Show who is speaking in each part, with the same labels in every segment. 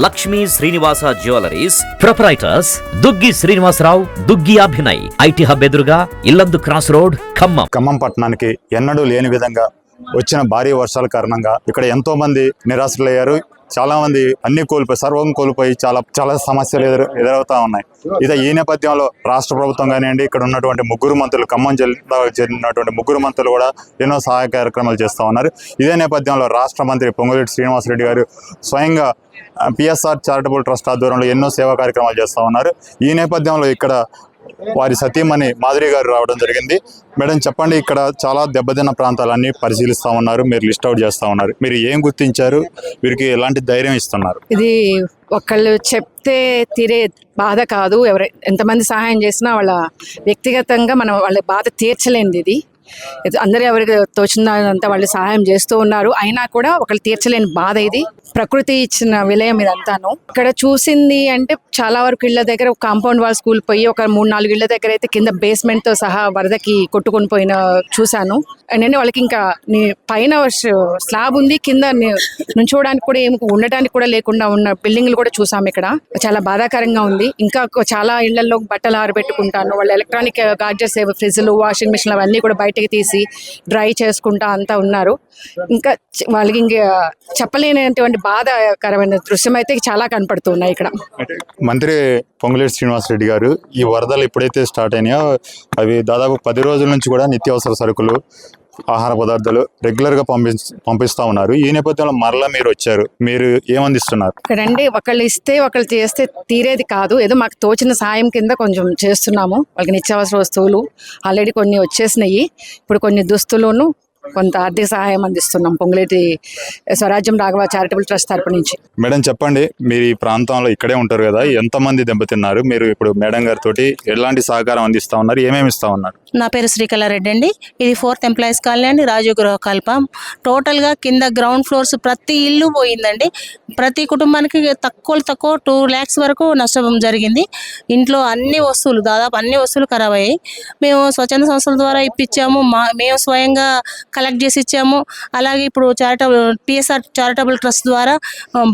Speaker 1: Lakshmi Srinivasa jewelleries proprietors Duggi Srinivasarao, Duggi Abhinay, IT hub ఎదురుగా Yellandu cross road, Khammam.
Speaker 2: Khammam పట్టణానికి ఎన్నడూ లేని విధంగా వచ్చిన భారీ వర్షాల కారణంగా ఇక్కడ ఎంతో మంది నిరాశలయ్యారు. చాలా మంది అన్ని కోల్పోయి, సర్వం కోల్పోయి చాలా సమస్యలు ఎదురవుతా ఉన్నాయి. ఈ నేపథ్యంలో రాష్ట్ర ప్రభుత్వం కానివ్వండి, ఇక్కడ ఉన్నటువంటి ముగ్గురు మంత్రులు, ఖమ్మం జిల్లాకు చెందినటువంటి ముగ్గురు మంత్రులు కూడా ఎన్నో సహాయ కార్యక్రమాలు చేస్తూ ఉన్నారు. ఇదే నేపథ్యంలో రాష్ట్ర మంత్రి పొంగులేటి శ్రీనివాసరెడ్డి గారు స్వయంగా పిఎస్ఆర్ చారిటబుల్ ట్రస్ట్ ఆధ్వర్యంలో ఎన్నో సేవా కార్యక్రమాలు చేస్తూ ఉన్నారు. ఈ నేపథ్యంలో ఇక్కడ వారి సతీమణి మాధురి గారు రావడం జరిగింది. మేడం చెప్పండి, ఇక్కడ చాలా దెబ్బతిన్న ప్రాంతాలన్నీ పరిశీలిస్తూ ఉన్నారు, మీరు లిస్ట్ అవుట్ చేస్తూ ఉన్నారు. మీరు ఏం గుర్తించారు, వీరికి ఎలాంటి ధైర్యం ఇస్తున్నారు?
Speaker 3: ఇది ఒకళ్ళు చెప్తే తీరే బాధ కాదు. ఎంతమంది సహాయం చేసినా వాళ్ళ వ్యక్తిగతంగా మనం వాళ్ళ బాధ తీర్చలేనిది. ఇది అందరూ ఎవరికి తోచినంత వాళ్ళు సహాయం చేస్తూ ఉన్నారు. అయినా కూడా ఒకళ్ళు తీర్చలేని బాధ ఇది. ప్రకృతి ఇచ్చిన విలయం ఇదంతాను. ఇక్కడ చూసింది అంటే చాలా వరకు ఇళ్ల దగ్గర కాంపౌండ్ వాల్ స్కూల్ పోయి ఒక 3-4 ఇళ్ల దగ్గర అయితే కింద బేస్మెంట్ తో సహా వరదకి కొట్టుకొని పోయిన చూశాను. అండ్ వాళ్ళకి ఇంకా పైన స్లాబ్ ఉంది, కింద నుంచోడానికి కూడా ఏమి ఉండటానికి కూడా లేకుండా ఉన్న బిల్డింగ్లు కూడా చూసాము. ఇక్కడ చాలా బాధాకరంగా ఉంది. ఇంకా చాలా ఇళ్లలో బట్టలు ఆరబెట్టుకుంటాను. వాళ్ళు ఎలక్ట్రానిక్ గాడ్జెట్స్, ఫ్రిడ్జ్లు, వాషింగ్ మిషన్లు అవన్నీ కూడా బయటకి తీసి డ్రై చేసుకుంటా అంతా ఉన్నారు. ఇంకా వాళ్ళకి ఇంకా చెప్పలేనటువంటి బాధాకరమైన దృశ్యం అయితే చాలా కనపడుతున్నాయి ఇక్కడ.
Speaker 2: మంత్రి పొంగులేటి శ్రీనివాసరెడ్డి గారు ఈ వరదలు ఎప్పుడైతే స్టార్ట్ అయినాయో అవి దాదాపు 10 రోజుల నుంచి కూడా నిత్యావసర సరుకులు, ఆహార పదార్థాలు రెగ్యులర్గా పంపిస్తూ ఉన్నారు. ఈ నేపథ్యంలో మరలా మీరు వచ్చారు, మీరు ఏమందిస్తున్నారు?
Speaker 3: ఇక్కడండి ఒకళ్ళు ఇస్తే ఒకళ్ళు చేస్తే తీరేది కాదు. ఏదో మాకు తోచిన సాయం కింద కొంచెం చేస్తున్నాము. వాళ్ళకి నిత్యావసర వస్తువులు ఆల్రెడీ కొన్ని వచ్చేసినాయి. ఇప్పుడు కొన్ని దుస్తులను కొంత ఆర్థిక సహాయం అందిస్తున్నాం పొంగులేటి స్వరాజ్యం రాఘవ చారిటబుల్ ట్రస్ట్ తరపు నుంచి.
Speaker 2: మేడం చెప్పండి, మీరు ఈ ప్రాంతంలో ఇక్కడే ఉంటారు కదా, ఎంతమంది దెబ్బతిన్నారు? మీరు ఇప్పుడు మేడం గారితో ఎలాంటి సహకారం అందిస్తా ఉన్నారు, ఏమేమి ఇస్తా ఉన్నారు?
Speaker 4: నా పేరు శ్రీకళారెడ్డి అండి. ఇది 4th ఎంప్లాయీస్ కాలనీ అండి, రాజీవ్ గృహ కల్పం. టోటల్గా కింద గ్రౌండ్ ఫ్లోర్స్ ప్రతి ఇల్లు పోయిందండి. ప్రతి కుటుంబానికి తక్కువ 2 lakhs వరకు నష్టం జరిగింది. ఇంట్లో అన్ని వస్తువులు, దాదాపు అన్ని వస్తువులు ఖరాబ్ అయ్యాయి. మేము స్వచ్ఛంద సంస్థల ద్వారా ఇప్పించాము, మేము స్వయంగా కలెక్ట్ చేసి ఇచ్చాము. అలాగే ఇప్పుడు పిఎస్ఆర్ చారిటబుల్ ట్రస్ట్ ద్వారా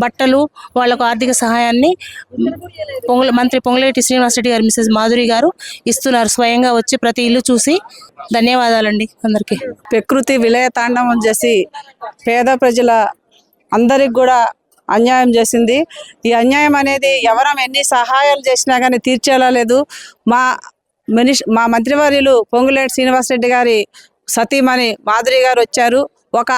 Speaker 4: బట్టలు, వాళ్ళకు ఆర్థిక సహాయాన్ని మంత్రి పొంగులేటి శ్రీనివాసరెడ్డి గారు, మిసెస్ మాధురి గారు ఇస్తున్నారు. స్వయంగా వచ్చి ప్రతి ఇల్లు చూసి ధన్యవాదాలండి అందరికీ.
Speaker 5: ప్రకృతి విలయ తాండవం చేసి పేద ప్రజల అందరికి కూడా అన్యాయం చేసింది. ఈ అన్యాయం అనేది ఎవరం ఎన్ని సహాయాలు చేసినా కానీ తీర్చేలా లేదు. మా మంత్రివర్యులు పొంగులేటి శ్రీనివాసరెడ్డి గారి సతీమణి మాధురి గారు వచ్చారు. ఒక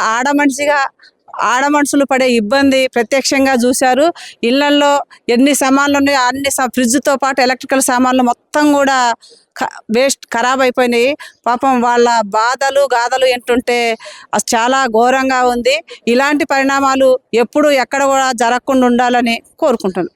Speaker 5: ఆడమనుషులు పడే ఇబ్బంది ప్రత్యక్షంగా చూశారు. ఇళ్లలో ఎన్ని సామాన్లు ఉన్నాయో అన్ని ఫ్రిడ్జ్తో పాటు ఎలక్ట్రికల్ సామాన్లు మొత్తం కూడా ఖరాబ్ అయిపోయినాయి. పాపం వాళ్ళ బాధలు గాథలు ఏంటుంటే చాలా ఘోరంగా ఉంది. ఇలాంటి పరిణామాలు ఎప్పుడు ఎక్కడ కూడా జరగకుండా ఉండాలని కోరుకుంటున్నాను.